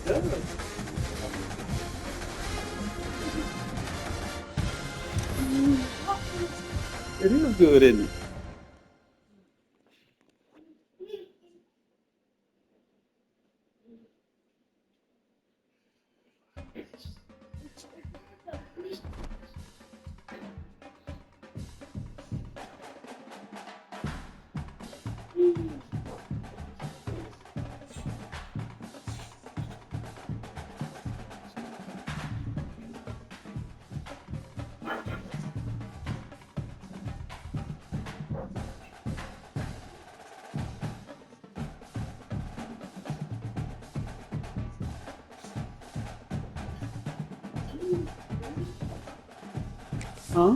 Real good, isn't it? Huh?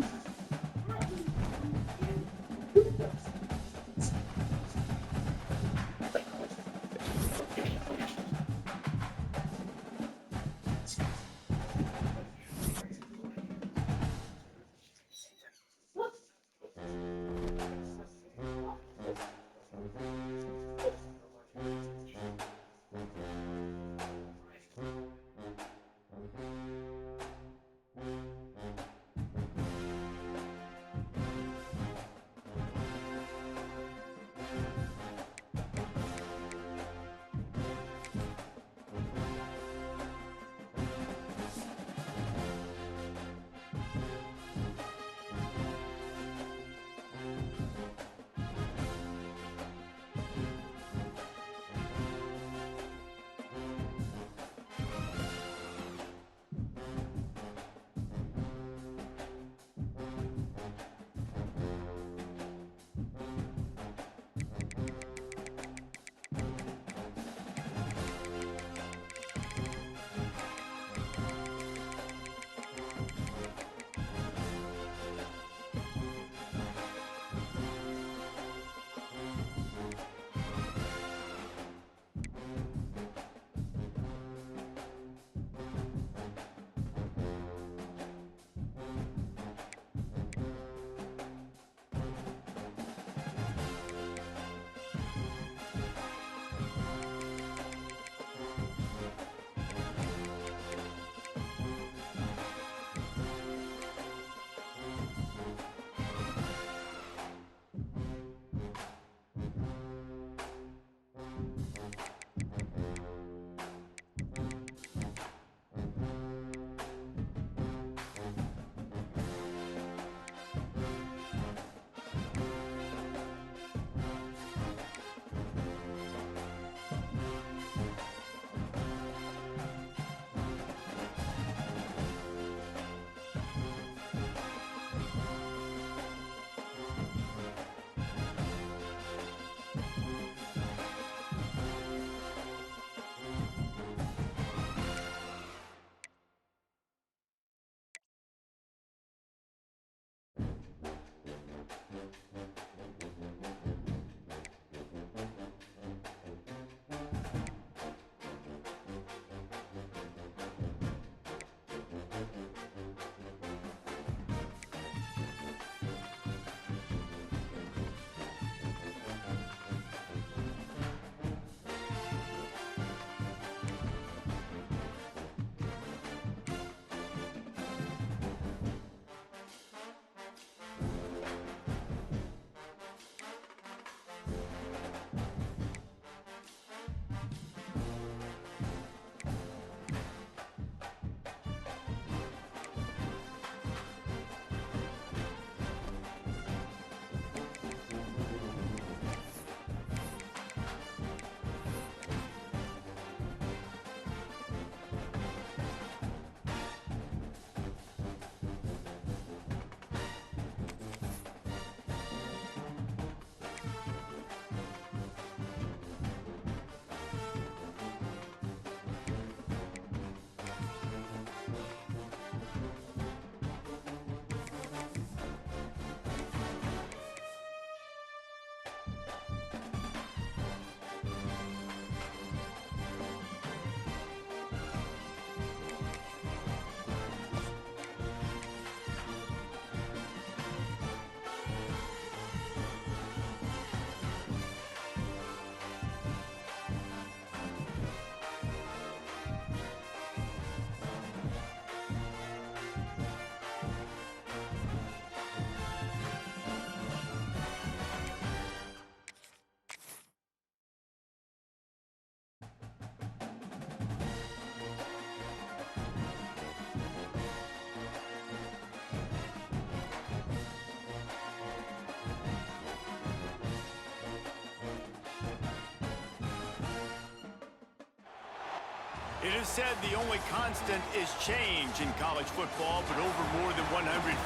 It is said the only constant is change in college football, but over more than 150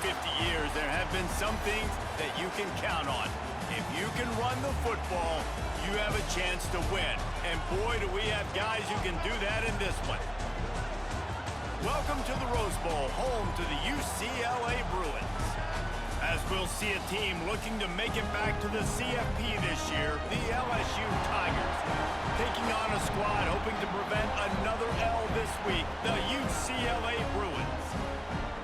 years, there have been some things that you can count on. If you can run the football, you have a chance to win. And boy, do we have guys who can do that in this one. Welcome to the Rose Bowl, home to the UCLA Bruins. As we'll see a team looking to make it back to the CFP this year, the LSU Tigers. Taking on a squad hoping to prevent another L this week, the UCLA Bruins.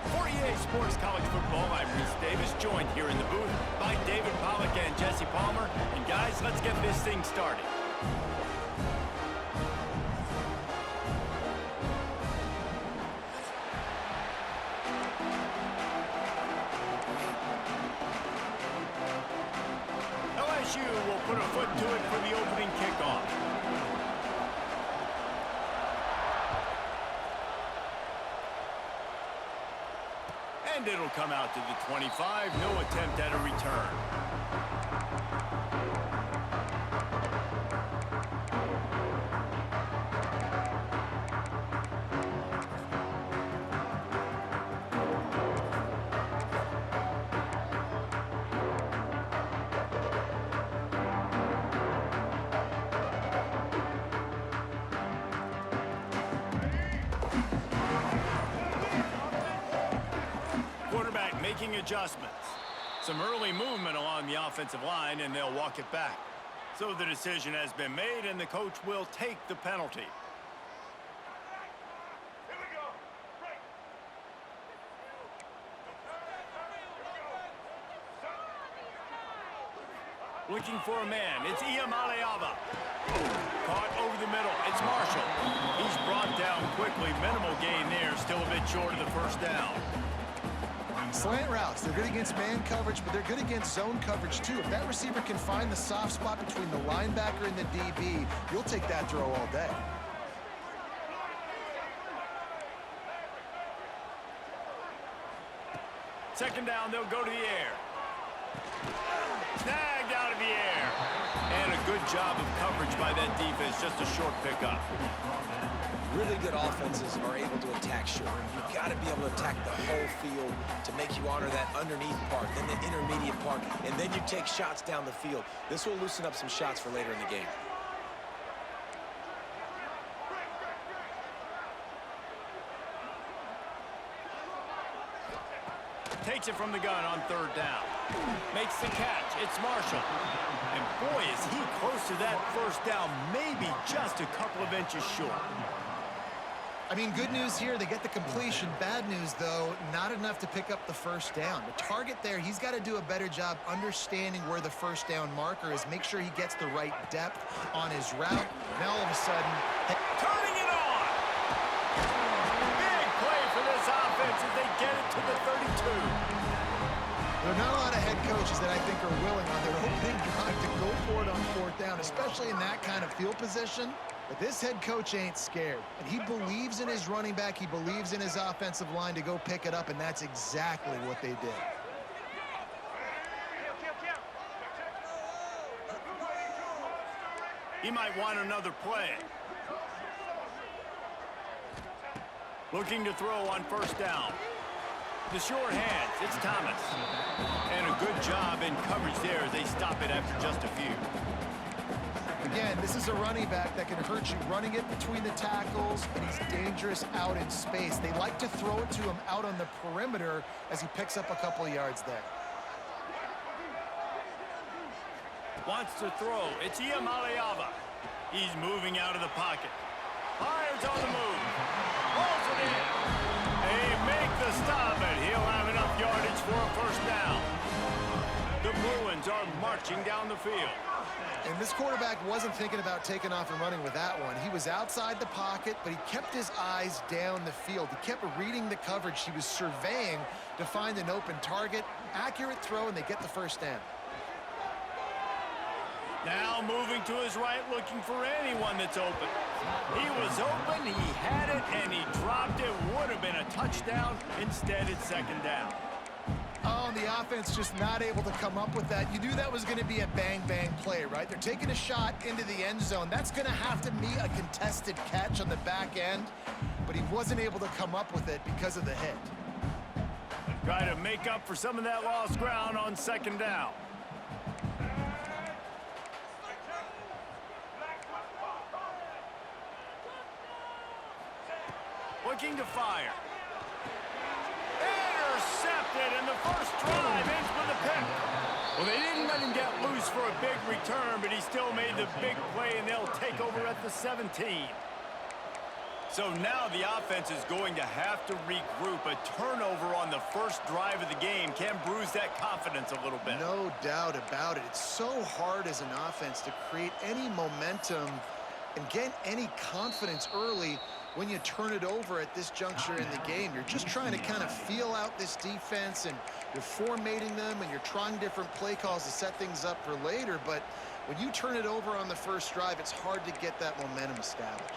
For EA Sports College Football, I'm Reese Davis, joined here in the booth by David Pollack and Jesse Palmer. And guys, let's get this thing started. LSU will put a foot to it for the opening kickoff. And it'll come out to the 25. No attempt at a return. Making adjustments. Some early movement along the offensive line, and they'll walk it back. So the decision has been made, and the coach will take the penalty. Here we go. Looking for a man. It's Iamaleava. Caught over the middle. It's Marshall. He's brought down quickly. Minimal gain there. Still a bit short of the first down. Slant routes, they're good against man coverage, but they're good against zone coverage too. If that receiver can find the soft spot between the linebacker and the DB, you'll take that throw all day. Second down, they'll go to the air. Snagged out of the air. And a good job of coverage by that defense, just a short pickup. Really good offenses are able to attack short. You've got to be able to attack the whole field to make you honor that underneath part, then the intermediate part, and then you take shots down the field. This will loosen up some shots for later in the game. Takes it from the gun on third down. Makes the catch. It's Marshall. And boy, is he close to that first down, maybe just a couple of inches short. I mean, good news here, they get the completion. Bad news, though, not enough to pick up the first down. The target there, he's got to do a better job understanding where the first down marker is. Make sure he gets the right depth on his route. Now, all of a sudden... Turning it on! Big play for this offense as they get it to the 32. There are not a lot of head coaches that I think are willing on their opening drive to go for it on fourth down, especially in that kind of field position. But this head coach ain't scared, and he believes in his running back. He believes in his offensive line to go pick it up, and that's exactly what they did. He might want another play. Looking to throw on first down. The short hands, it's Thomas. And a good job in coverage there as they stop it after just a few. Again, this is a running back that can hurt you running it between the tackles, and he's dangerous out in space. They like to throw it to him out on the perimeter as he picks up a couple of yards there. Wants to throw. It's Iamaleava. He's moving out of the pocket. Fires on the move. Rolls it in. They make the stop, and he'll have enough yardage for a first down. The Bruins are marching down the field. And this quarterback wasn't thinking about taking off and running with that one. He was outside the pocket, but he kept his eyes down the field. He kept reading the coverage. He was surveying to find an open target. Accurate throw, and they get the first down. Now moving to his right, looking for anyone that's open. He was open, he had it, and he dropped it. Would have been a touchdown. Instead, it's second down. Oh, and the offense just not able to come up with that. You knew that was going to be a bang-bang play, right? They're taking a shot into the end zone. That's going to have to be a contested catch on the back end, but he wasn't able to come up with it because of the hit. Try to make up for some of that lost ground on second down. Looking to fire. Intercepted, and the first drive ends with a pick. Well, they didn't let him get loose for a big return, but he still made the big play, and they'll take over at the 17. So now the offense is going to have to regroup. A turnover on the first drive of the game can bruise that confidence a little bit. No doubt about it. It's so hard as an offense to create any momentum and get any confidence early when you turn it over at this juncture in the game. You're just trying to kind of feel out this defense, and you're formatting them, and you're trying different play calls to set things up for later. But when you turn it over on the first drive, it's hard to get that momentum established.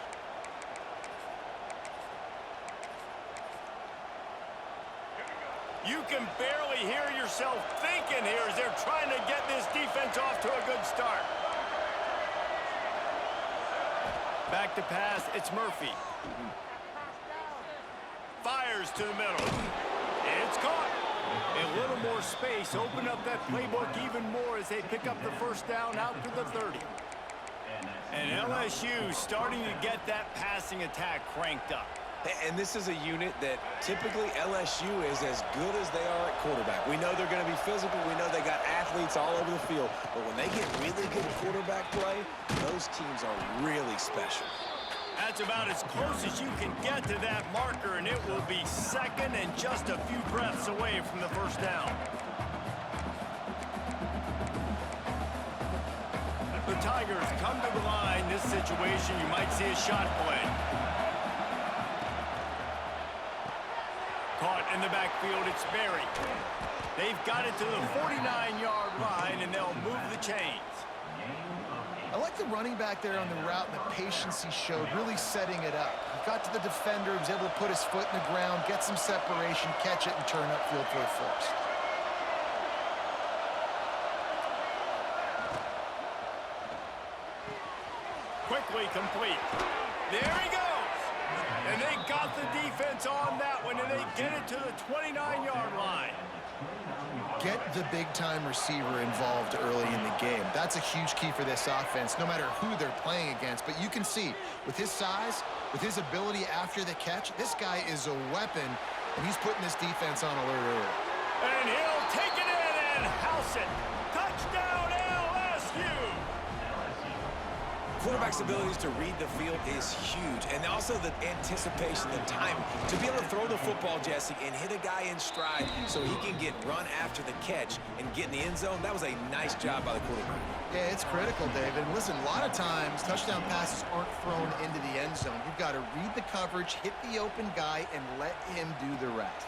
You can barely hear yourself thinking here as they're trying to get this defense off to a good start. Back to pass, it's Murphy. Fires to the middle. It's caught. A little more space. Open up that playbook even more as they pick up the first down out to the 30. And LSU starting to get that passing attack cranked up. And this is a unit that typically LSU is as good as they are at quarterback. We know they're going to be physical. We know they got athletes all over the field. But when they get really good quarterback play, those teams are really special. That's about as close as you can get to that marker, and it will be second and just a few breaths away from the first down. The Tigers come to the line. This situation, you might see a shot play. Caught in the backfield, it's Berry. They've got it to the 49-yard line, and they'll move the chains. I like the running back there on the route and the patience he showed, really setting it up. He got to the defender, he was able to put his foot in the ground, get some separation, catch it, and turn upfield for a first. Quickly complete. There he goes. And they got the defense on that one, and they get it to the 29-yard line. Get the big-time receiver involved early in the game. That's a huge key for this offense, no matter who they're playing against. But you can see, with his size, with his ability after the catch, this guy is a weapon, and he's putting this defense on alert early. And he'll take it in and house it. Touchdown, LSU! Quarterback's abilities to read the field is huge, and also the anticipation, the time to be able to throw the football, Jesse, and hit a guy in stride so he can get run after the catch and get in the end zone. That was a nice job by the quarterback. Yeah, it's critical, David. Listen, a lot of times touchdown passes aren't thrown into the end zone. You've got to read the coverage, hit the open guy, and let him do the rest.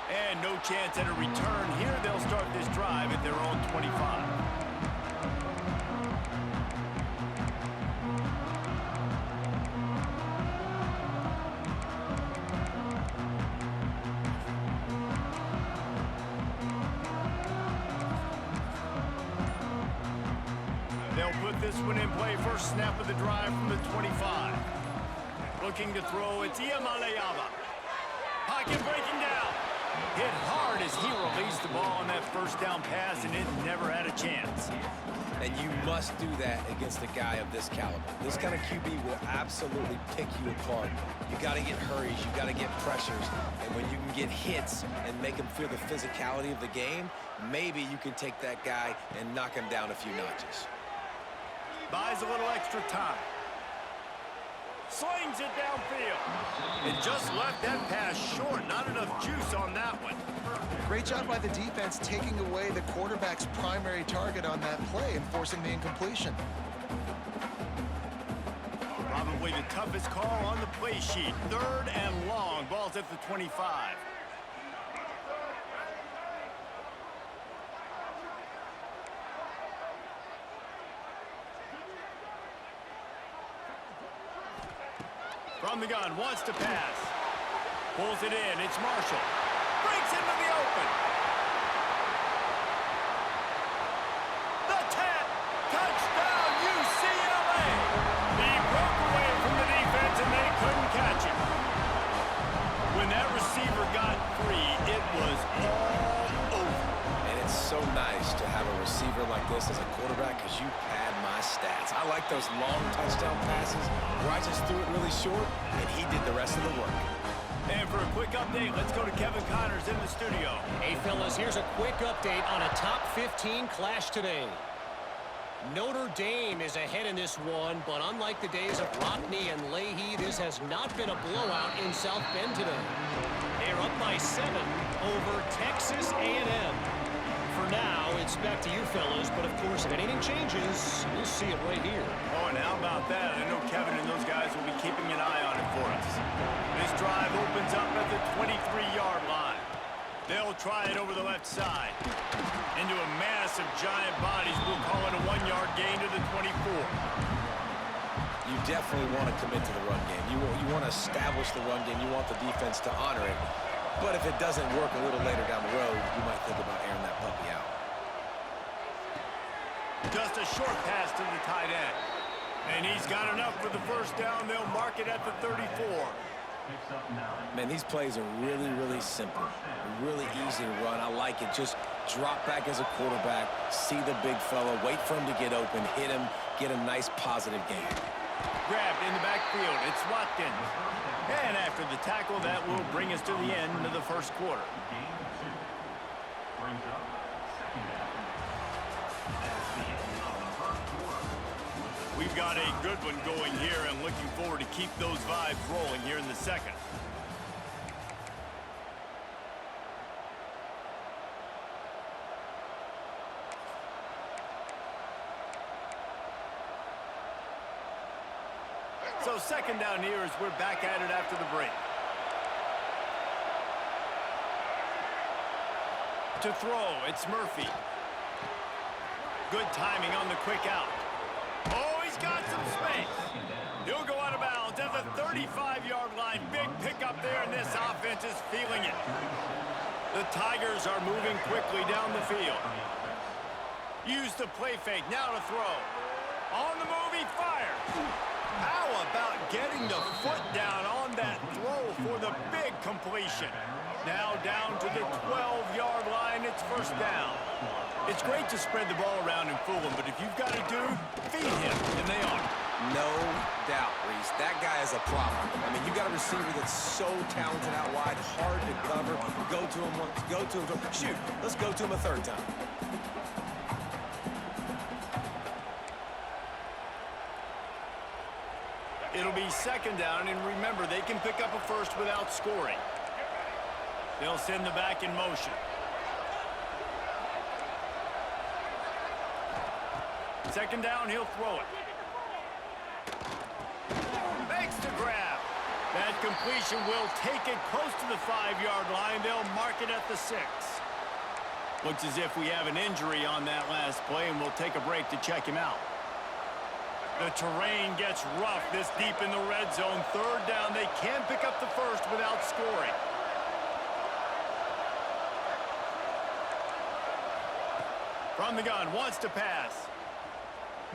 And no chance at a return here. They'll start this drive at their own 25. They'll put this one in play. First snap of the drive from the 25. Looking to throw, it's Iamaleava. Pocket breaking down. Hit hard as he released the ball on that first down pass, and it never had a chance. And you must do that against a guy of this caliber. This kind of QB will absolutely pick you apart. You got to get hurries, you got to get pressures, and when you can get hits and make him feel the physicality of the game, maybe you can take that guy and knock him down a few notches. Buys a little extra time. Slings it downfield. It just left that pass short. Not enough juice on that one. Great job by the defense taking away the quarterback's primary target on that play and forcing the incompletion. Probably the toughest call on the play sheet. Third and long. Ball's at the 25. From the gun, wants to pass. Pulls it in, it's Marshall. Breaks into the open. threw it really short, and he did the rest of the work. And for a quick update, let's go to Kevin Connors in the studio. Hey, fellas, here's a quick update on a top 15 clash today. Notre Dame is ahead in this one, but unlike the days of Rockne and Leahy, this has not been a blowout in South Bend today. They're up by 7 over Texas A&M. For now, it's back to you fellas, but of course, if anything changes, we'll see it right here. Oh, and how about that? I know Kevin and those guys will be keeping an eye on it for us. This drive opens up at the 23-yard line. They'll try it over the left side. Into a mass of giant bodies. We'll call it a 1-yard gain to the 24. You definitely want to commit to the run game. You want to establish the run game. You want the defense to honor it. But if it doesn't work a little later down the road, you might think about airing that puppy out. Just a short pass to the tight end. And he's got enough for the first down. They'll mark it at the 34. Man, these plays are really, really simple. Really easy to run. I like it. Just drop back as a quarterback, see the big fella, wait for him to get open, hit him, get a nice positive gain. Grabbed in the backfield. It's Watkins. And after the tackle, that will bring us to the end of the first quarter. We've got a good one going here and looking forward to keep those vibes rolling here in the second. So second down here as we're back at it after the break. To throw, it's Murphy. Good timing on the quick out. Oh, he's got some space. He'll go out of bounds at the 35-yard line. Big pickup there, and this offense is feeling it. The Tigers are moving quickly down the field. Use the play fake, now to throw. On the move, he fires. How about getting the foot down on that throw for the big completion? Now down to the 12-yard line, it's first down. It's great to spread the ball around and fool him, but if you've got a dude, feed him, and they are. No doubt, Reese. That guy is a problem. I mean, you got a receiver that's so talented out wide, hard to cover. Go to him once, go to him. Shoot, let's go to him a third time. It'll be second down, and remember, they can pick up a first without scoring. They'll send the back in motion. Second down, he'll throw it. Makes the grab. That completion will take it close to the 5-yard line. They'll mark it at the 6. Looks as if we have an injury on that last play, and we'll take a break to check him out. The terrain gets rough this deep in the red zone. Third down, they can pick up the first without scoring. From the gun, wants to pass.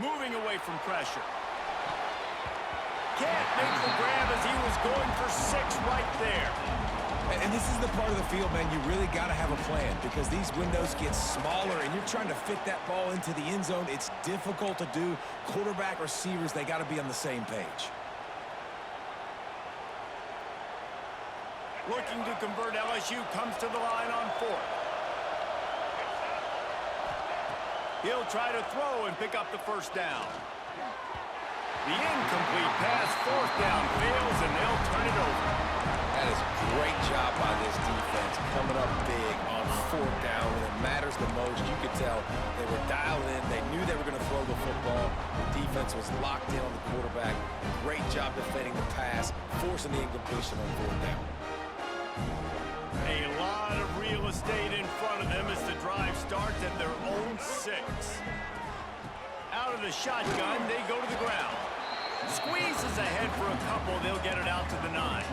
Moving away from pressure. Can't make the grab as he was going for 6 right there. And this is the part of the field, man, you really got to have a plan because these windows get smaller and you're trying to fit that ball into the end zone. It's difficult to do. Quarterback, receivers, they got to be on the same page. Looking to convert, LSU comes to the line on 4th. He'll try to throw and pick up the first down. The incomplete pass, 4th down, fails, and they'll turn it over. That is a great job by this defense, coming up big on 4th down when it matters the most. You could tell they were dialed in. They knew they were going to throw the football. The defense was locked in on the quarterback. Great job defending the pass, forcing the incompletion on 4th down. A lot of real estate in front of them as the drive starts at their own 6. Out of the shotgun, they go to the ground. Squeezes ahead for a couple. They'll get it out to the 9.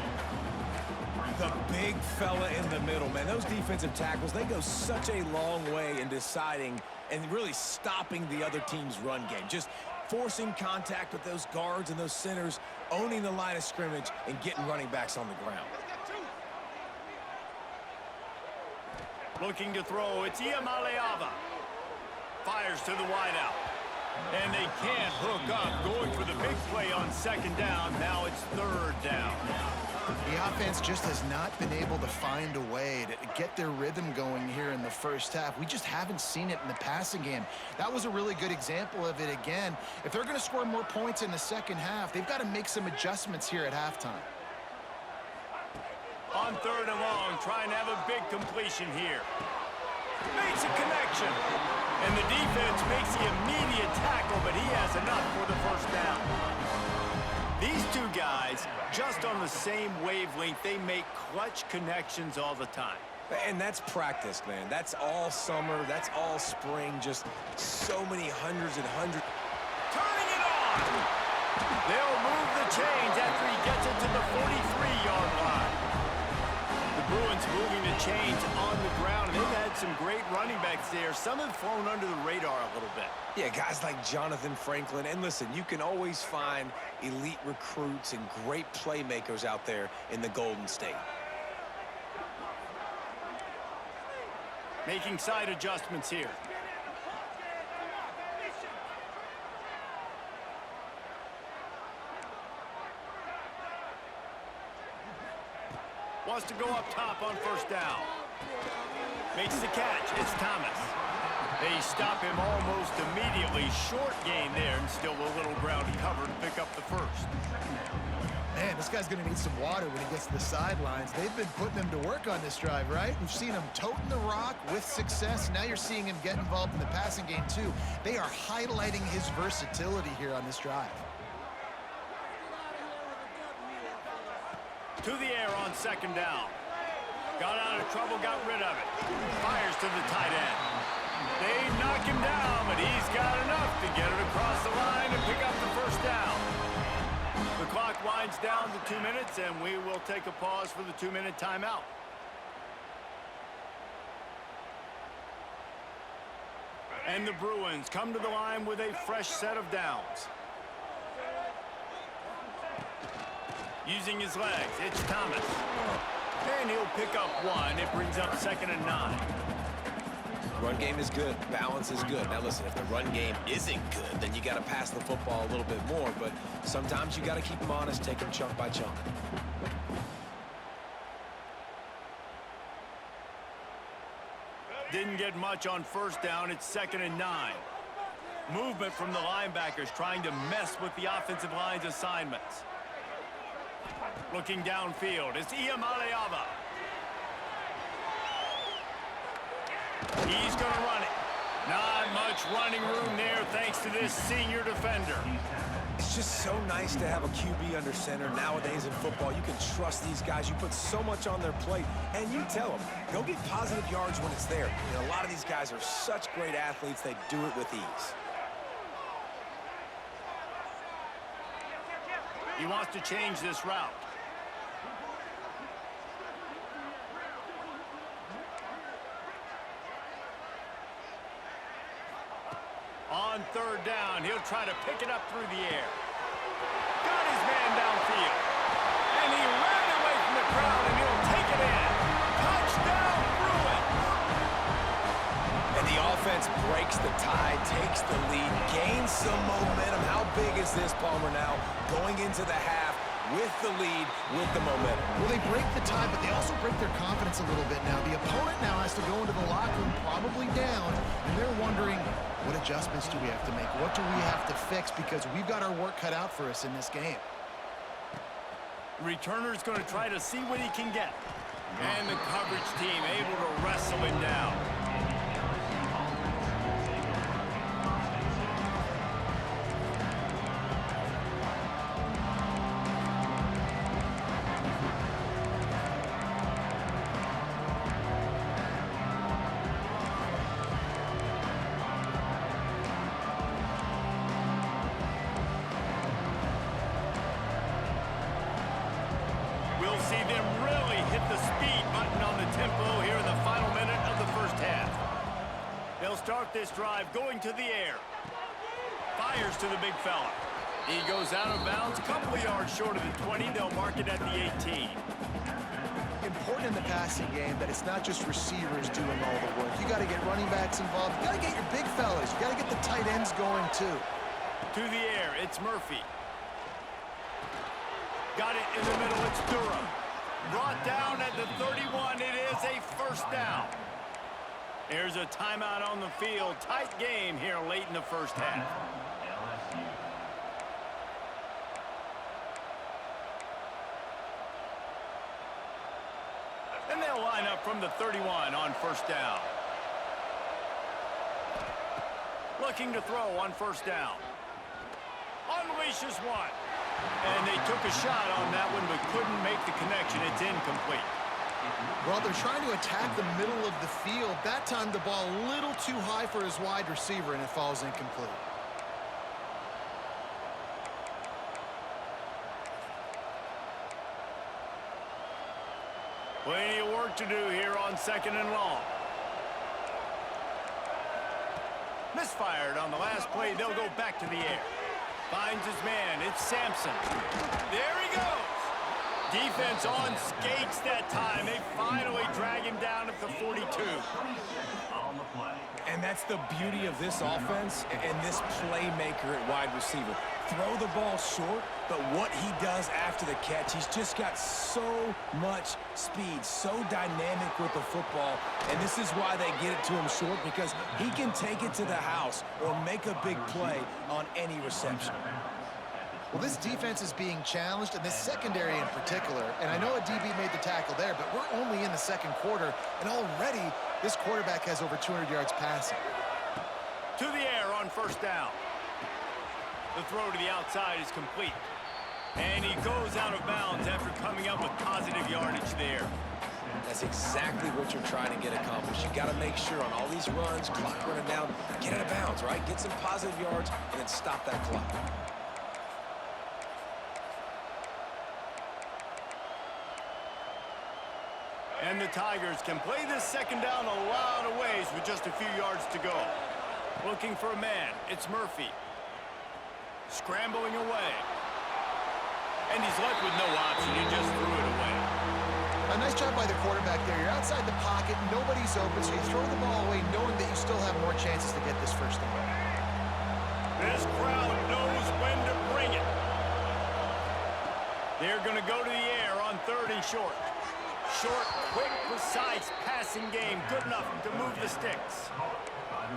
The big fella in the middle, man. Those defensive tackles, they go such a long way in deciding and really stopping the other team's run game. Just forcing contact with those guards and those centers, owning the line of scrimmage, and getting running backs on the ground. Looking to throw, it's Iamaleava. Fires to the wideout. And they can't hook up. Going for the big play on second down. Now it's third down. The offense just has not been able to find a way to get their rhythm going here in the first half. We just haven't seen it in the passing game. That was a really good example of it again. If they're going to score more points in the second half, they've got to make some adjustments here at halftime. On third and long, trying to have a big completion here. Makes a connection. And the defense makes the immediate tackle, but he has enough for the first down. These two guys, just on the same wavelength, they make clutch connections all the time. And that's practice, man. That's all summer. That's all spring. Just so many hundreds and hundreds. Turning it on! They'll move the chains after he gets it to the 43-yard line. The Bruins moving the chains on the ground. They've had some great running backs there. Some have flown under the radar a little bit. Yeah, guys like Jonathan Franklin. And listen, you can always find elite recruits and great playmakers out there in the Golden State. Making side adjustments here. Wants to go up top on first down. Makes the catch. It's Thomas. They stop him almost immediately. Short gain there, and still a little ground cover to pick up the first. Man, this guy's going to need some water when he gets to the sidelines. They've been putting him to work on this drive, right? We've seen him toting the rock with success. Now you're seeing him get involved in the passing game, too. They are highlighting his versatility here on this drive. To the air on second down. Got out of trouble, got rid of it. Fires to the tight end. They knock him down, but he's got enough to get it across the line and pick up the first down. The clock winds down to 2 minutes, and we will take a pause for the 2-minute timeout. And the Bruins come to the line with a fresh set of downs. Using his legs, it's Thomas. And he'll pick up one. It brings up 2nd and 9. Run game is good. Balance is good. Now listen, if the run game isn't good, then you got to pass the football a little bit more. But sometimes you got to keep them honest, take them chunk by chunk. Didn't get much on first down. It's 2nd and 9. Movement from the linebackers trying to mess with the offensive line's assignments. Looking downfield, it's Iamaleava. He's going to run it. Not much running room there thanks to this senior defender. It's just so nice to have a QB under center. Nowadays in football, you can trust these guys. You put so much on their plate, and you tell them, go get positive yards when it's there. You know, a lot of these guys are such great athletes, they do it with ease. He wants to change this route. On third down, he'll try to pick it up through the air. Got his man downfield. And he ran away from the crowd, and he'll take it in. Touchdown, Bruins! And the offense breaks the tie, takes the lead, gains some momentum. How big is this, Palmer, now? Going into the half with the lead, with the momentum. Well, they break the tie, but they also break their confidence a little bit now. The opponent now has to go into the locker room probably down, and they're wondering, what adjustments do we have to make? What do we have to fix? Because we've got our work cut out for us in this game. Returner's going to try to see what he can get. And the coverage team able to wrestle him down. See them really hit the speed button on the tempo here in the final minute of the first half. They'll start this drive going to the air. Fires to the big fella. He goes out of bounds, a couple of yards short of the 20. They'll mark it at the 18. important in the passing game that it's not just receivers doing all the work. You got to get running backs involved. You got to get your big fellas. You got to get the tight ends going too. To the air, it's Murphy. Got it in the middle, it's Durham. Brought down at the 31, it is a first down. There's a timeout on the field. Tight game here late in the first half. And they'll line up from the 31 on first down. Looking to throw on first down. Unleashes one. And they took a shot on that one but couldn't make the connection. It's incomplete. Well, they're trying to attack the middle of the field. That time the ball a little too high for his wide receiver, and it falls incomplete. Plenty of work to do here on second and long. Misfired on the last play. They'll go back to the air. Finds his man. It's Sampson. There he goes. Defense on skates that time. They finally drag him down at the 42. And that's the beauty of this offense and this playmaker at wide receiver. Throw the ball short, but what he does after the catch, he's just got so much speed, so dynamic with the football, and this is why they get it to him short, because he can take it to the house or make a big play on any reception. Well, this defense is being challenged, and this secondary in particular, and I know a DB made the tackle there, but we're only in the second quarter, and already this quarterback has over 200 yards passing. To the air on first down. The throw to the outside is complete. And he goes out of bounds after coming up with positive yardage there. That's exactly what you're trying to get accomplished. You got to make sure on all these runs, clock running down, get out of bounds, right? Get some positive yards and then stop that clock. And the Tigers can play this second down a lot of ways with just a few yards to go. Looking for a man. It's Murphy. Scrambling away. And he's left with no option. He just threw it away. A nice job by the quarterback there. You're outside the pocket, nobody's open, so you throw the ball away knowing that you still have more chances to get this first down. This crowd knows when to bring it. They're going to go to the air on third and short. Short, quick, precise passing game. Good enough to move the sticks.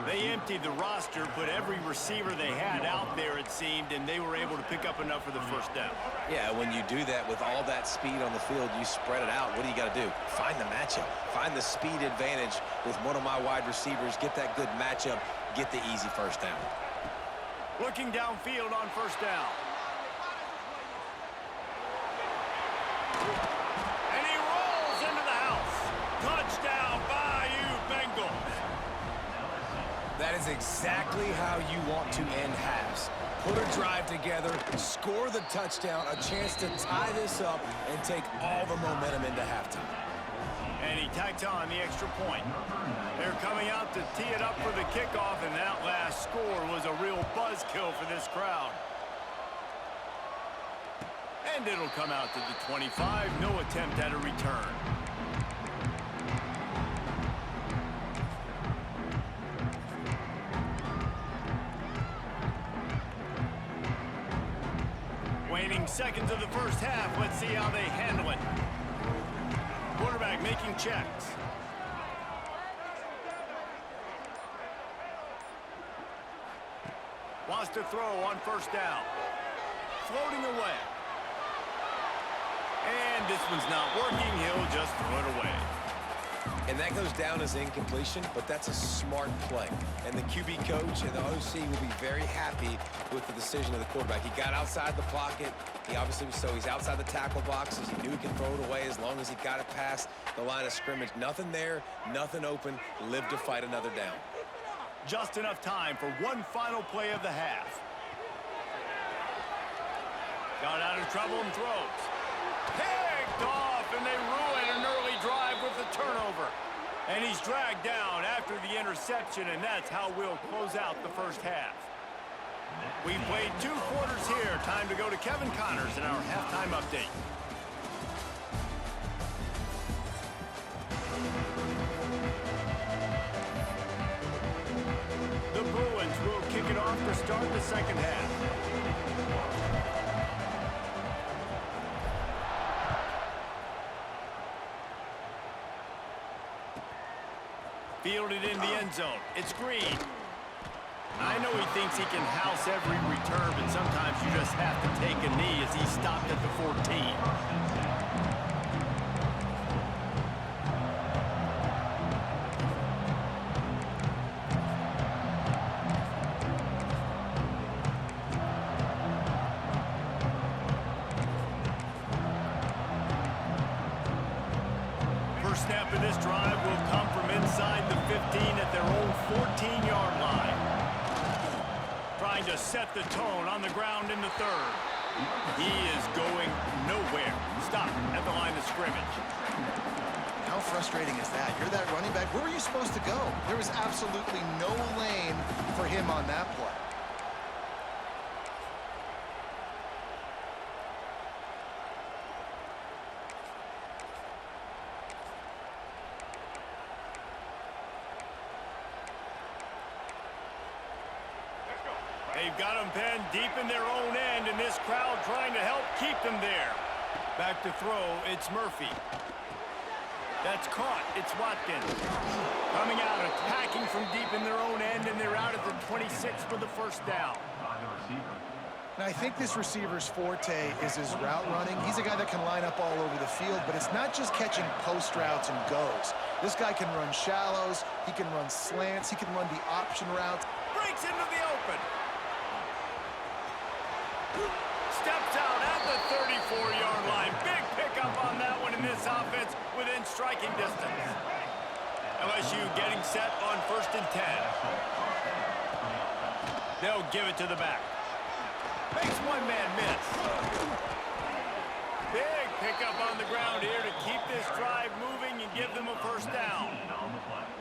They emptied the roster, put every receiver they had out there, it seemed, and they were able to pick up enough for the first down. Yeah, when you do that with all that speed on the field, you spread it out. What do you got to do? Find the matchup. Find the speed advantage with one of my wide receivers. Get that good matchup. Get the easy first down. Looking downfield on first down. And he rolls into the house. Touchdown, Bayou Bengals. That is exactly how you want to end halves. Put a drive together, score the touchdown, a chance to tie this up, and take all the momentum into halftime. And he tacks on the extra point. They're coming out to tee it up for the kickoff, and that last score was a real buzzkill for this crowd. And it'll come out to the 25. No attempt at a return. Waning seconds of the first half. Let's see how they handle it. Quarterback making checks. Wants to throw on first down. Floating away. And this one's not working. He'll just throw it away. And that goes down as incompletion, but that's a smart play. And the QB coach and the OC will be very happy with the decision of the quarterback. He got outside the pocket. He obviously was so he's outside the tackle boxes. He knew he could throw it away as long as he got it past the line of scrimmage. Nothing there, nothing open. Live to fight another down. Just enough time for one final play of the half. Got out of trouble and throws. Picked off, and they ruin an early drive with the turnover. And he's dragged down after the interception, and that's how we'll close out the first half. We've played 2 quarters here. Time to go to Kevin Connors in our halftime update. start the second half. Fielded in the end zone. It's Green. I know he thinks he can house every return, but sometimes you just have to take a knee as he stopped at the 14. Snap of this drive will come from inside the 15 at their own 14-yard line. Trying to set the tone on the ground in the third. He is going nowhere. Stop at the line of scrimmage. How frustrating is that? You're that running back. Where were you supposed to go? There was absolutely no lane for him on that play. They've got them pinned deep in their own end, and this crowd trying to help keep them there. Back to throw, it's Murphy. That's caught. It's Watkins. Coming out, attacking from deep in their own end, and they're out at the 26 for the first down. And I think this receiver's forte is his route running. He's a guy that can line up all over the field, but it's not just catching post routes and goes. This guy can run shallows, he can run slants, he can run the option routes. Breaks into the open. Steps out at the 34-yard line. Big pickup on that one in this offense within striking distance. LSU getting set on 1st and 10. They'll give it to the back. Makes one man miss. Big pickup on the ground here to keep this drive moving and give them a first down.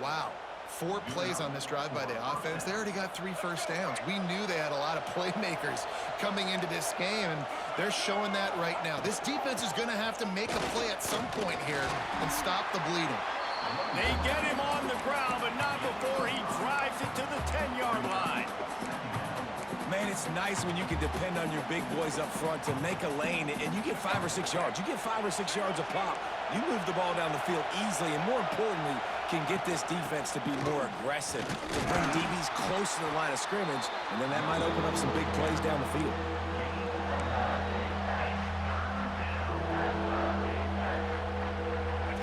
Wow. 4 plays on this drive by the offense. They already got 3 first downs. We knew they had a lot of playmakers coming into this game, and they're showing that right now. This defense is going to have to make a play at some point here and stop the bleeding. They get him on the ground, but not before he drives it to the 10-yard line. Man, it's nice when you can depend on your big boys up front to make a lane, and you get 5 or 6 yards. You get 5 or 6 yards a pop. You move the ball down the field easily, and more importantly, can get this defense to be more aggressive, to bring DBs close to the line of scrimmage, and then that might open up some big plays down the field.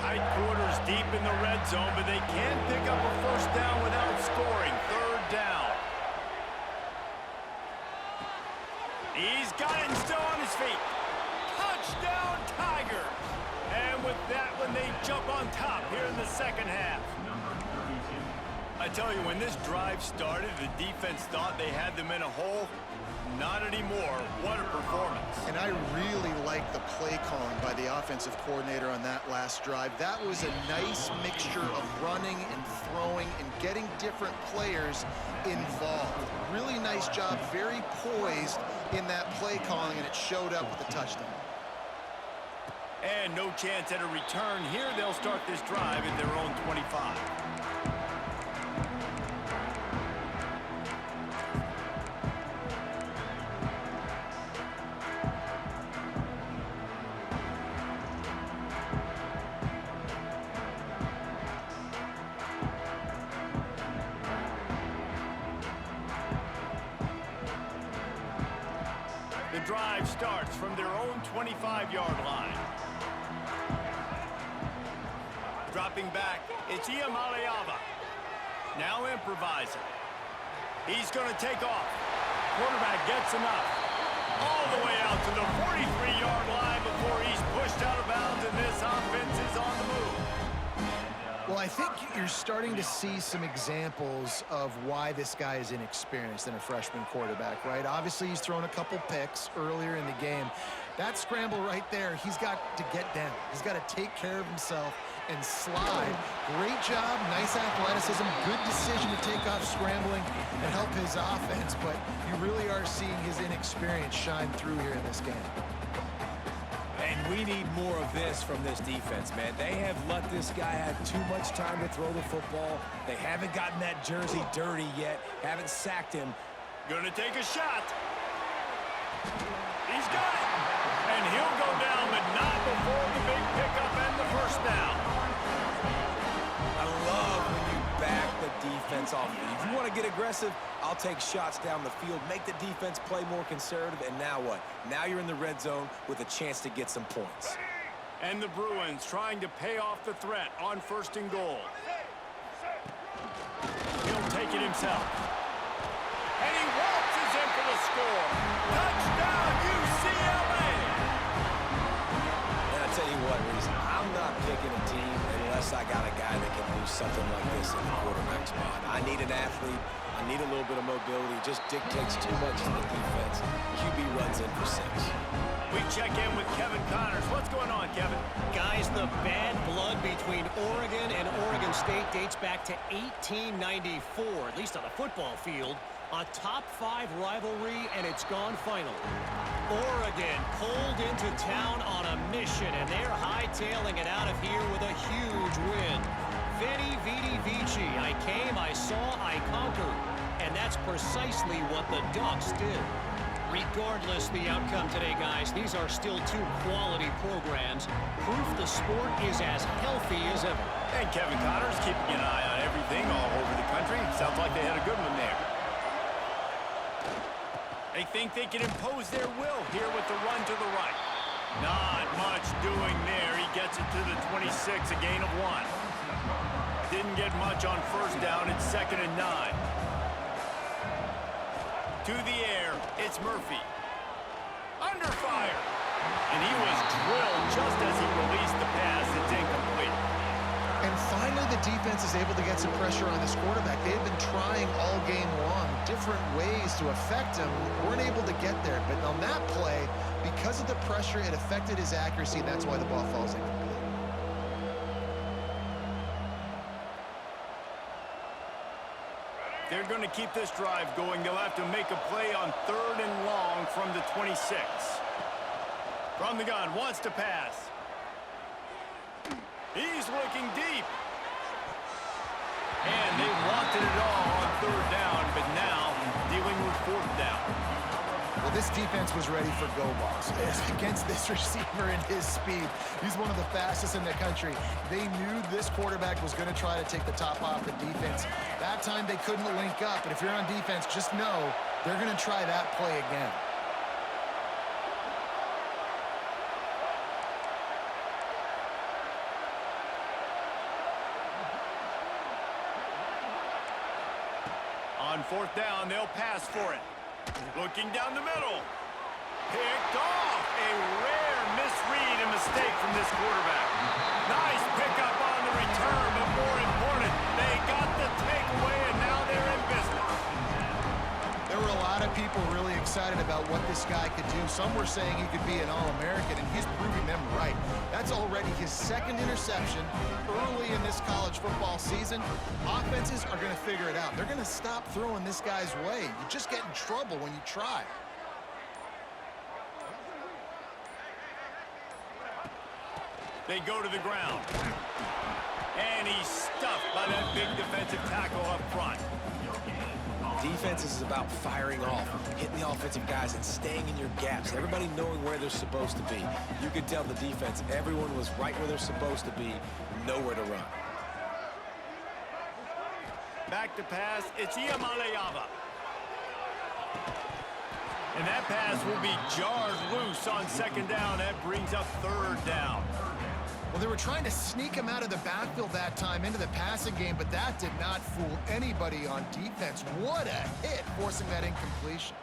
Tight quarters deep in the red zone, but they can pick up a first down without scoring. 3rd down. He's got it and still on his feet. Touchdown, Tigers. And with that one, they jump on top here in the second half. I tell you, when this drive started, the defense thought they had them in a hole. Not anymore. What a performance. And I really like the play calling by the offensive coordinator on that last drive. That was a nice mixture of running and throwing and getting different players involved. Really nice job, very poised in that play calling, and it showed up with a touchdown. And no chance at a return here. They'll start this drive at their own 25. The drive starts from their own 25-yard line. Dropping back, it's Iamaleava. Now improvising. He's going to take off. Quarterback gets enough. All the way out to the 43-yard line before he's pushed out of bounds, and this offense is on the move. Well, I think you're starting to see some examples of why this guy is inexperienced in a freshman quarterback, right? Obviously, he's thrown a couple picks earlier in the game. That scramble right there, he's got to get down. He's got to take care of himself and slide. Great job, nice athleticism, good decision to take off scrambling and help his offense, but you really are seeing his inexperience shine through here in this game. And we need more of this from this defense, man. They have let this guy have too much time to throw the football. They haven't gotten that jersey dirty yet, haven't sacked him. Gonna take a shot. He's got it. And he'll go down, but not before the big pickup and the first down. I love when you back the defense off. If you want to get aggressive, I'll take shots down the field, make the defense play more conservative, and now what? Now you're in the red zone with a chance to get some points. And the Bruins trying to pay off the threat on 1st and goal. He'll take it himself. And he waltzes in for the score. Touchdown, UCLA! And I tell you what, Reese, I'm not picking a team unless I got a guy that can do something like this in the quarterback spot. I need an athlete. I need a little bit of mobility. It just dictates too much to the defense. QB runs in for 6. We check in with Kevin Connors. What's going on, Kevin? Guys, the bad blood between Oregon and Oregon State dates back to 1894, at least on the football field. A top-5 rivalry, and it's gone final. Oregon pulled into town on a mission, and they're hightailing it out of here with a huge win. Veni, vidi, vici. I came, I saw, I conquered. And that's precisely what the Ducks did. Regardless the outcome today, guys, these are still 2 quality programs. Proof the sport is as healthy as ever. And Kevin Connors keeping an eye on everything all over the country. Sounds like they had a good one there. They think they can impose their will here with the run to the right. Not much doing there. He gets it to the 26, a gain of 1. Didn't get much on 1st down. It's 2nd and 9. To the air, it's Murphy. Under fire. And he was drilled just as he released the pass. It's incomplete. And finally, the defense is able to get some pressure on this quarterback. They've been trying all game long different ways to affect him. Weren't able to get there. But on that play, because of the pressure, it affected his accuracy, and that's why the ball falls incomplete. They're going to keep this drive going. They'll have to make a play on 3rd and long from the 26. From the gun, wants to pass. He's looking deep. And they wanted it all on 3rd down, but now dealing with 4th down. Well, this defense was ready for go balls against this receiver and his speed. He's one of the fastest in the country. They knew this quarterback was going to try to take the top off the defense. That time they couldn't link up, but if you're on defense, just know they're going to try that play again. On 4th down, they'll pass for it. Looking down the middle. Picked off. A rare misread and mistake from this quarterback. Nice pickup on the return, but more important, they got the takeaway, and now they're in business. There were a lot of people really excited about what this guy could do. Some were saying he could be an All-American, and he's proving them right. That's already his 2nd interception early in this college football season. Offenses are going to figure it out. They're going to stop throwing this guy's way. You just get in trouble when you try. They go to the ground. And he's stuffed by that big defensive tackle up front. Defense is about firing off, hitting the offensive guys, and staying in your gaps. Everybody knowing where they're supposed to be. You could tell the defense, everyone was right where they're supposed to be, nowhere to run. Back to pass, it's Iamaleava. And that pass will be jarred loose on 2nd down. That brings up 3rd down. Well, they were trying to sneak him out of the backfield that time into the passing game, but that did not fool anybody on defense. What a hit, forcing that incompletion.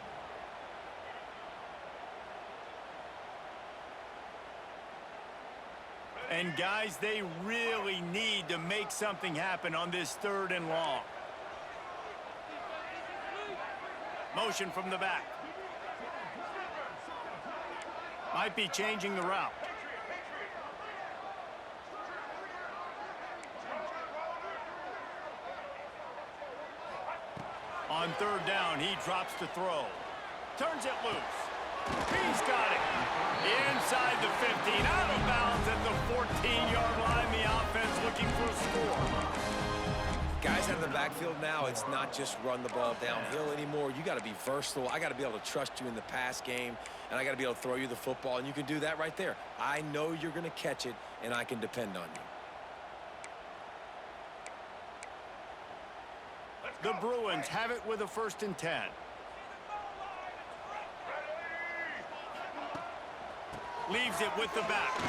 And guys, they really need to make something happen on this 3rd and long. Motion from the back. Might be changing the route. On 3rd down, he drops to throw. Turns it loose. He's got it. Inside the 15, out of bounds at the 14-yard line. The offense looking for a score. Guys out of the backfield now, it's not just run the ball downhill anymore. You got to be versatile. I got to be able to trust you in the pass game, and I got to be able to throw you the football, and you can do that right there. I know you're going to catch it, and I can depend on you. The Bruins have it with a 1st and 10. Leaves it with the back.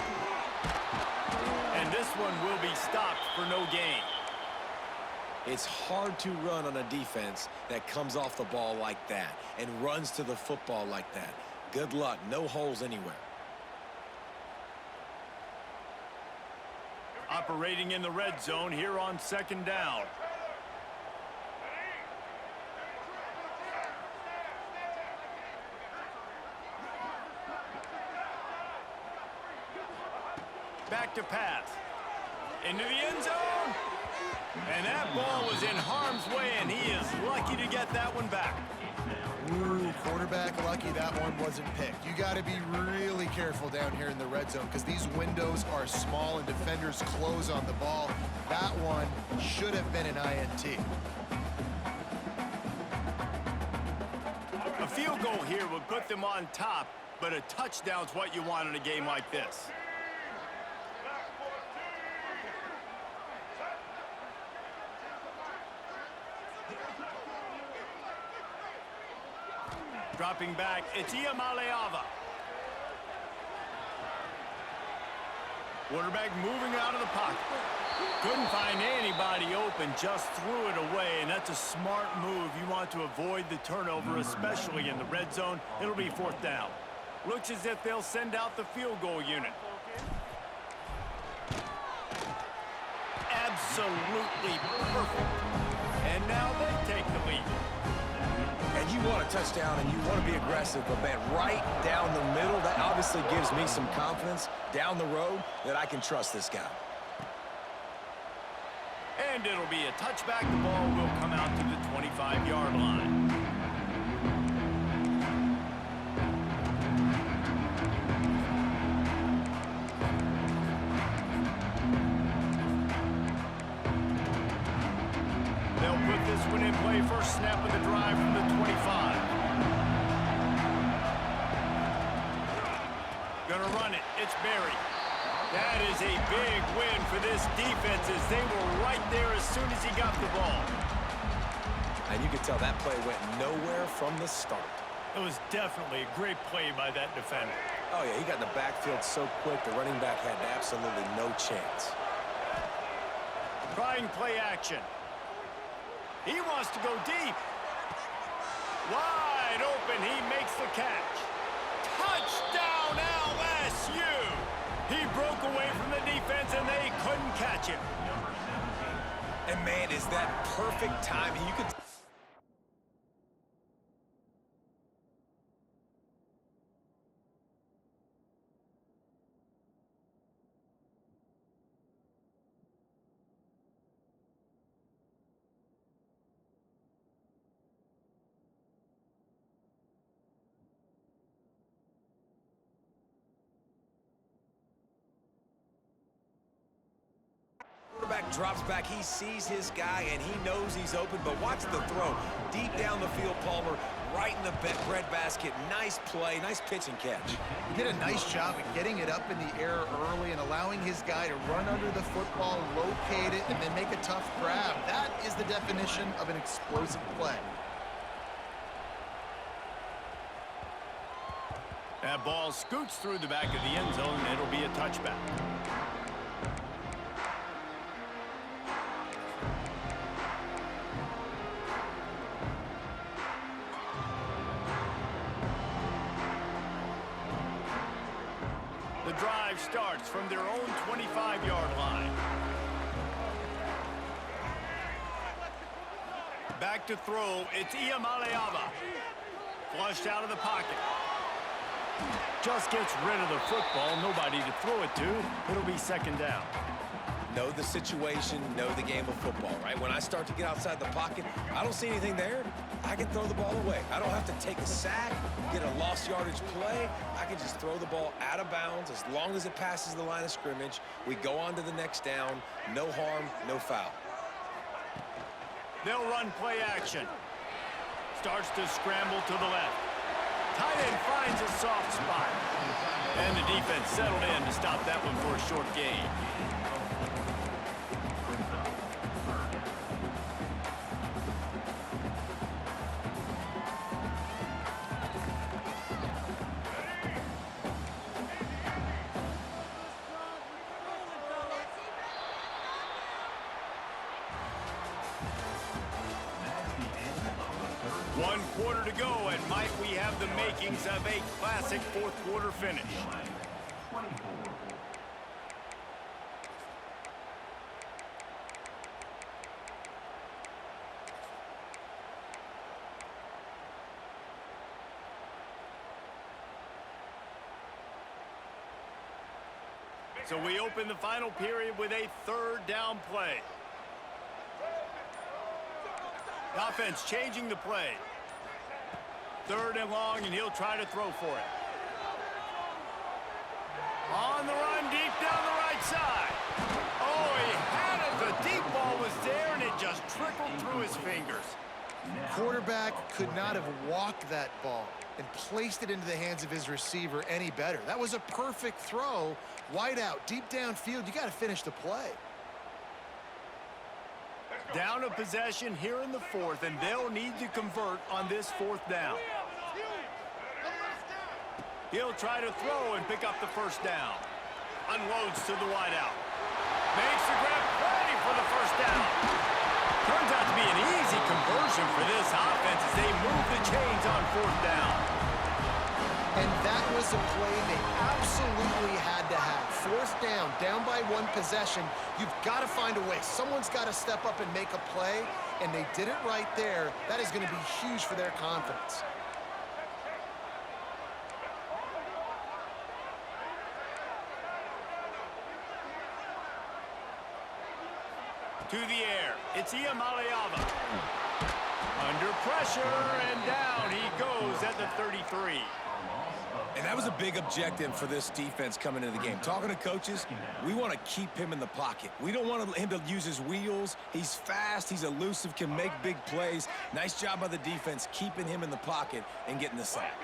And this one will be stopped for no gain. It's hard to run on a defense that comes off the ball like that and runs to the football like that. Good luck. No holes anywhere. Operating in the red zone here on 2nd down. Back to pass. Into the end zone. And that ball was in harm's way, and he is lucky to get that one back. Ooh, quarterback lucky that one wasn't picked. You got to be really careful down here in the red zone because these windows are small and defenders close on the ball. That one should have been an INT. A field goal here would put them on top, but a touchdown's what you want in a game like this. Dropping back, it's Iamaleava. Quarterback moving out of the pocket. Couldn't find anybody open, just threw it away, and that's a smart move. You want to avoid the turnover, especially in the red zone. It'll be 4th down. Looks as if they'll send out the field goal unit. Absolutely perfect. And now they take the lead. And you want a touchdown and you want to be aggressive, but man, right down the middle, that obviously gives me some confidence down the road that I can trust this guy. And it'll be a touchback. The ball will come out to the 25-yard line. They'll put this one in play. First snap of the drive from the 25. Gonna run it. It's Berry. That is a big win for this defense as they were right there as soon as he got the ball. And you can tell that play went nowhere from the start. It was definitely a great play by that defender. Oh, yeah, he got in the backfield so quick, the running back had absolutely no chance. Trying play action. He wants to go deep. Wide open, he makes the catch. Touchdown, LSU! He broke away from the defense, and they couldn't catch him. And, man, is that perfect timing. You could... Quarterback drops back. He sees his guy, and he knows he's open, but watch the throw. Deep down the field, Palmer, right in the breadbasket. Nice play, nice pitch and catch. He did a nice job at getting it up in the air early and allowing his guy to run under the football, locate it, and then make a tough grab. That is the definition of an explosive play. That ball scoots through the back of the end zone, and it'll be a touchback. The drive starts from their own 25-yard line. Back to throw, it's Iamaleava. Flushed out of the pocket. Just gets rid of the football, nobody to throw it to. It'll be 2nd down. Know the situation, know the game of football, right? When I start to get outside the pocket, I don't see anything there, I can throw the ball away. I don't have to take a sack, get a lost yardage play. I can just throw the ball out of bounds as long as it passes the line of scrimmage. We go on to the next down. No harm, no foul. They'll run play action. Starts to scramble to the left. Tight end finds a soft spot. And the defense settled in to stop that one for a short gain. One quarter to go, and might we have the makings of a classic fourth quarter finish. So we open the final period with a third down play. The offense changing the play. Third and long, and he'll try to throw for it. On the run, deep down the right side. Oh, he had it. The deep ball was there, and it just trickled through his fingers. Quarterback could not have walked that ball and placed it into the hands of his receiver any better. That was a perfect throw. Wide out, deep downfield. You got to finish the play. Down a possession here in the fourth, and they'll need to convert on this fourth down. He'll try to throw and pick up the first down. Unloads to the wideout. Makes the grab, ready for the first down. Turns out to be an easy conversion for this offense as they move the chains on fourth down. And that was a play they absolutely had to have. Fourth down, down by one possession. You've got to find a way. Someone's got to step up and make a play, and they did it right there. That is going to be huge for their confidence. To the air, it's Iamaleava. Under pressure, and down he goes at the 33. And that was a big objective for this defense coming into the game. Talking to coaches, we want to keep him in the pocket. We don't want him to use his wheels. He's fast, he's elusive, can make big plays. Nice job by the defense keeping him in the pocket and getting the sack.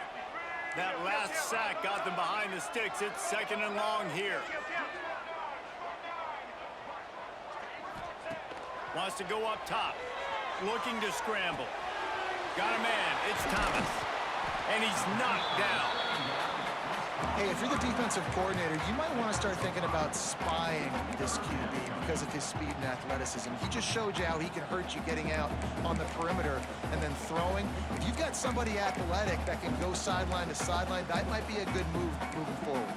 That last sack got them behind the sticks. It's second and long here. Wants to go up top. Looking to scramble. Got a man. It's Thomas. And he's knocked down. Hey, if you're the defensive coordinator, you might want to start thinking about spying this QB because of his speed and athleticism. He just showed you how he can hurt you getting out on the perimeter and then throwing. If you've got somebody athletic that can go sideline to sideline, that might be a good move moving forward.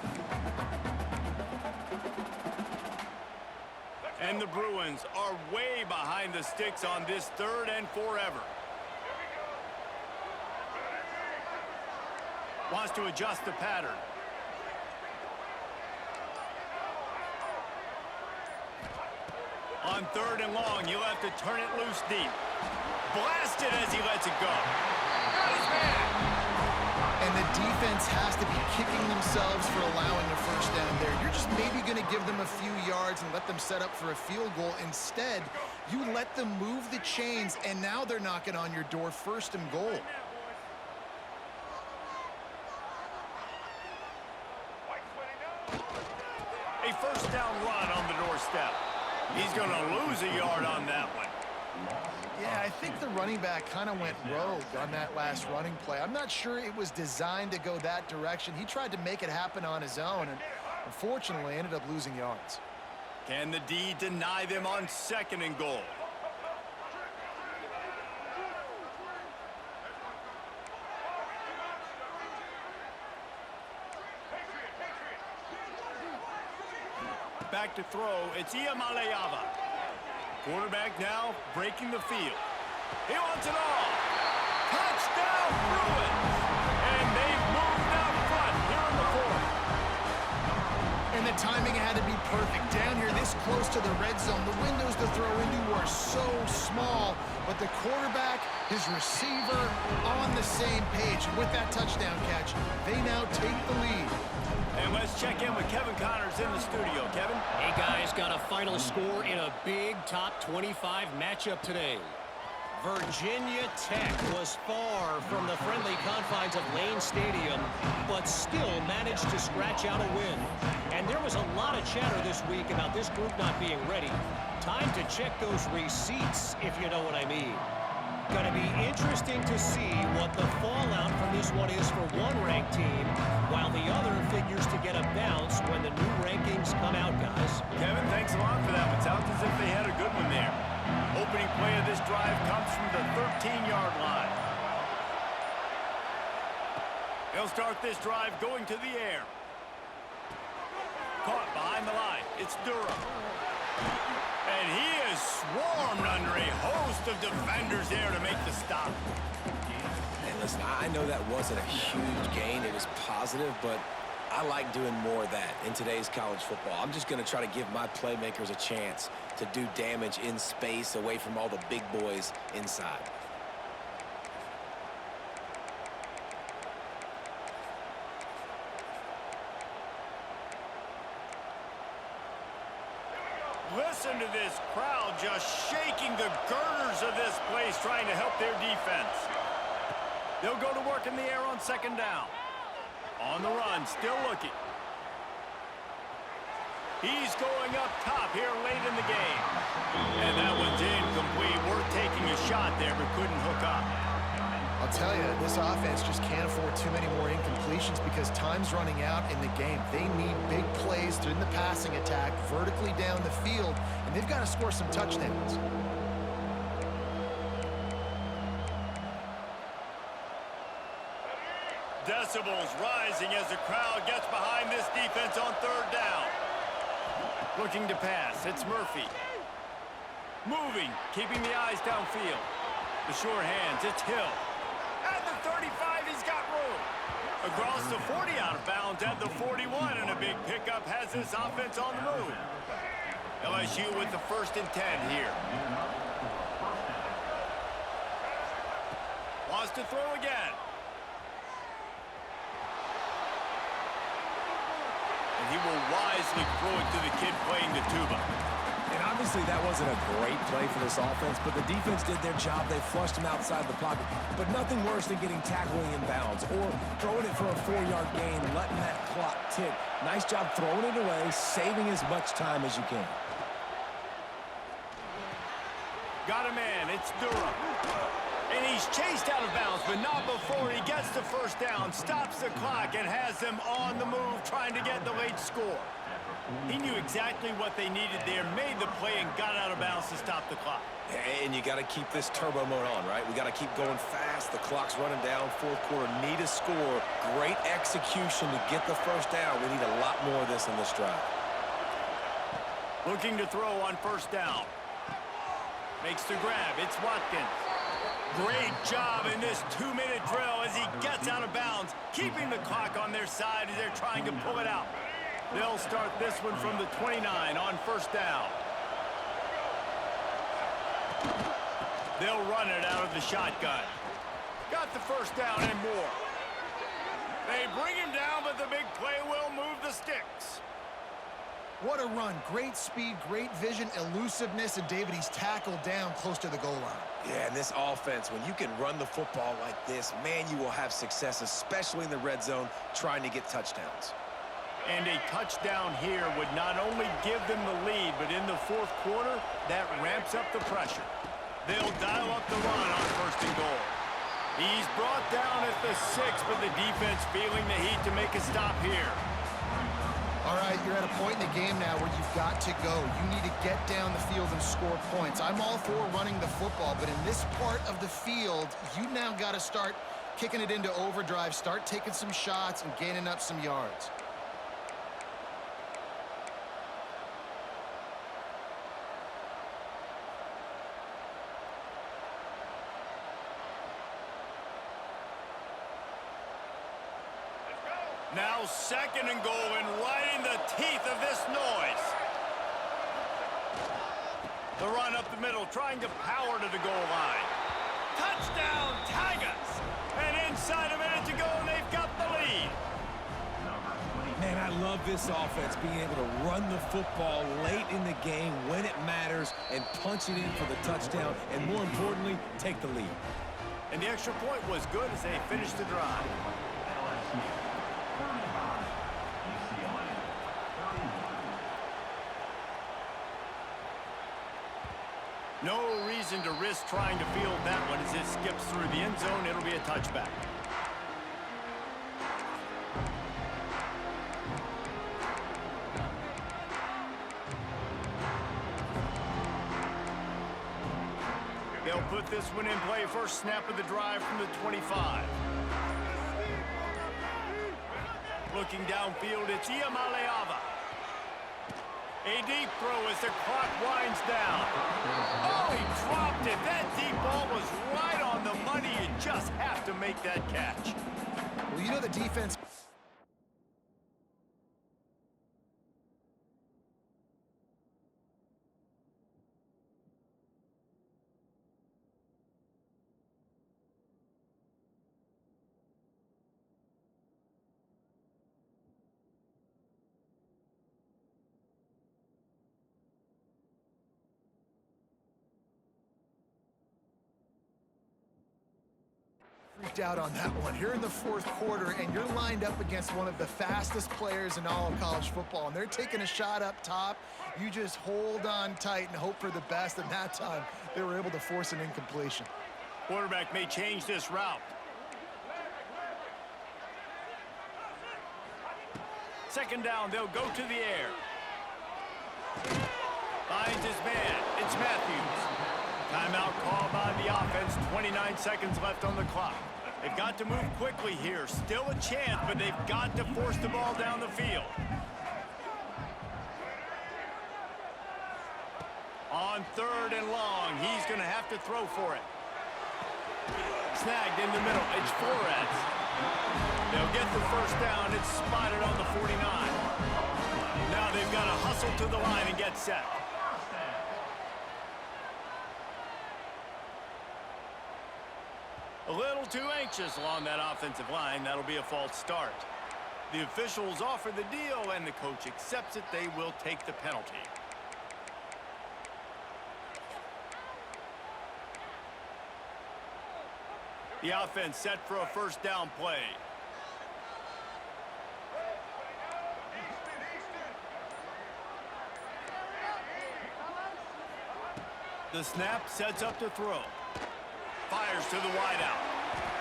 And the Bruins are way behind the sticks on this third and forever. Wants to adjust the pattern. On third and long, you'll have to turn it loose deep. Blasted as he lets it go. Got his man. And the defense has to be kicking themselves for allowing a first down there. You're just maybe going to give them a few yards and let them set up for a field goal. Instead, you let them move the chains, and now they're knocking on your door, first and goal. A first down run on the doorstep. He's going to lose a yard on that one. Yeah, I think the running back kind of went rogue on that last running play. I'm not sure it was designed to go that direction. He tried to make it happen on his own, and unfortunately ended up losing yards. Can the D deny them on second and goal? Back to throw, it's Iamaleava. Quarterback now breaking the field. He wants it all. Touchdown, Bruins! And they've moved out front here in the fourth. And the timing had to be perfect. Down here this close to the red zone, the windows to throw into are so small, but the quarterback, his receiver, on the same page. With that touchdown catch, they now take the lead. And let's check in with Kevin Connors in the studio. Kevin? Hey, guys, got a final score in a big top 25 matchup today. Virginia Tech was far from the friendly confines of Lane Stadium, but still managed to scratch out a win. And there was a lot of chatter this week about this group not being ready. Time to check those receipts, if you know what I mean. Going to be interesting to see what the fallout from this one is for one ranked team, while the other figures to get a bounce when the new rankings come out, guys. Kevin, thanks a lot for that. It sounds as if they had a good one there. Opening play of this drive comes from the 13-yard line. They'll start this drive going to the air. Caught behind the line. It's Durham. And he is swarmed under a host of defenders there to make the stop. And listen, I know that wasn't a huge gain. It was positive, but I like doing more of that in today's college football. I'm just going to try to give my playmakers a chance to do damage in space away from all the big boys inside. Listen to this crowd just shaking the girders of this place, trying to help their defense. They'll go to work in the air on second down. On the run, still looking. He's going up top here late in the game. And that one's incomplete. We're taking a shot there, but couldn't hook up. I'll tell you, this offense just can't afford too many more incompletions because time's running out in the game. They need big plays in the passing attack, vertically down the field, and they've got to score some touchdowns. Decibels rising as the crowd gets behind this defense on third down. Looking to pass, it's Murphy. Moving, keeping the eyes downfield. The sure hands, it's Hill. At the 35, he's got room. Across the 40, out of bounds at the 41, and a big pickup has this offense on the move. LSU with the 1st and 10 here. Wants to throw again. And he will wisely throw it to the kid playing the tuba. And obviously that wasn't a great play for this offense, but the defense did their job. They flushed him outside the pocket. But nothing worse than getting tackled in bounds or throwing it for a 4-yard gain, letting that clock tick. Nice job throwing it away, saving as much time as you can. Got a man, it's Durham. And he's chased out of bounds, but not before he gets the first down, stops the clock, and has them on the move trying to get the late score. He knew exactly what they needed there, made the play, and got out of bounds to stop the clock. And you got to keep this turbo mode on, right? We got to keep going fast. The clock's running down. Fourth quarter, need a score. Great execution to get the first down. We need a lot more of this in this drive. Looking to throw on first down. Makes the grab. It's Watkins. Great job in this 2-minute drill as he gets out of bounds, keeping the clock on their side as they're trying to pull it out. They'll start this one from the 29 on first down. They'll run it out of the shotgun. Got the first down and more. They bring him down, but the big play will move the sticks. What a run. Great speed, great vision, elusiveness, and David, he's tackled down close to the goal line. Yeah, and this offense, when you can run the football like this, man, you will have success, especially in the red zone, trying to get touchdowns. And a touchdown here would not only give them the lead, but in the fourth quarter, that ramps up the pressure. They'll dial up the run on first and goal. He's brought down at the 6, but the defense feeling the heat to make a stop here. All right, you're at a point in the game now where you've got to go. You need to get down the field and score points. I'm all for running the football, but in this part of the field, you now got to start kicking it into overdrive, start taking some shots and gaining up some yards. Now second and goal, and right in the teeth of this noise. The run up the middle, trying to power to the goal line. Touchdown, Tigers! And inside a minute to go, and they've got the lead. Man, I love this offense, being able to run the football late in the game when it matters and punch it in for the touchdown, and more importantly, take the lead. And the extra point was good as they finished the drive. No reason to risk trying to field that one as it skips through the end zone. It'll be a touchback. They'll put this one in play. First snap of the drive from the 25. Looking downfield, it's Iamaleava. A deep throw as the clock winds down. Oh, he dropped it. That deep ball was right on the money. You just have to make that catch. Well, you know the defense... freaked out on that one. You're in the fourth quarter, and you're lined up against one of the fastest players in all of college football, and they're taking a shot up top. You just hold on tight and hope for the best, and that time they were able to force an incompletion. Quarterback may change this route. Second down, they'll go to the air. Finds his man. It's Matthews. Timeout called by the offense. 29 seconds left on the clock. They've got to move quickly here. Still a chance, but they've got to force the ball down the field. On third and long, he's going to have to throw for it. Snagged in the middle. It's Flores. They'll get the first down. It's spotted on the 49. Now they've got to hustle to the line and get set. A little too anxious along that offensive line. That'll be a false start. The officials offer the deal, and the coach accepts it. They will take the penalty. The offense set for a first down play. The snap sets up to throw. Fires to the wideout.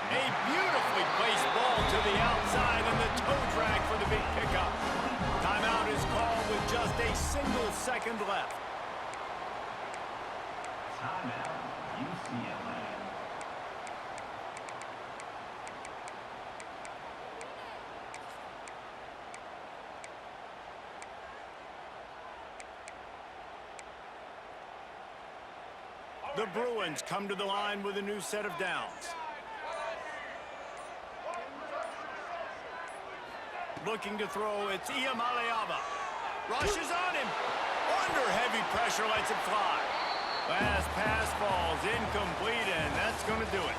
A beautifully placed ball to the outside, and the toe drag for the big pickup. Timeout is called with just a single second left. Timeout, UCLA. The Bruins come to the line with a new set of downs. Looking to throw, it's Iamaleava. Rushes on him. Under heavy pressure, lets it fly. Last pass falls incomplete, and that's going to do it.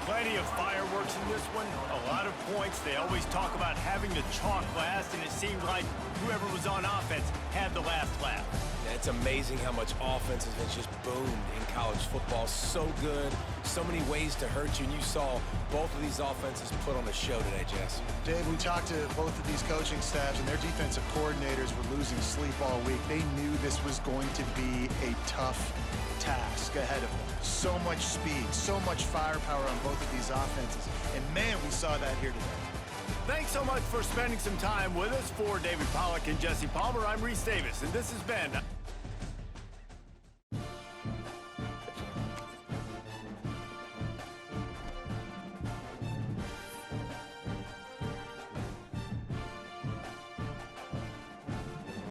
Plenty of fireworks in this one. A lot of points. They always talk about having the chalk last, and it seemed like whoever was on offense had the last laugh. Yeah, it's amazing how much offense has just boomed in college football. So good, so many ways to hurt you, and you saw both of these offenses put on a show today, Jess. Dave, we talked to both of these coaching staffs, and their defensive coordinators were losing sleep all week. They knew this was going to be a tough task ahead of them. So much speed, so much firepower on both of these offenses. And man, we saw that here today. Thanks so much for spending some time with us. For David Pollack and Jesse Palmer, I'm Reese Davis, and this has been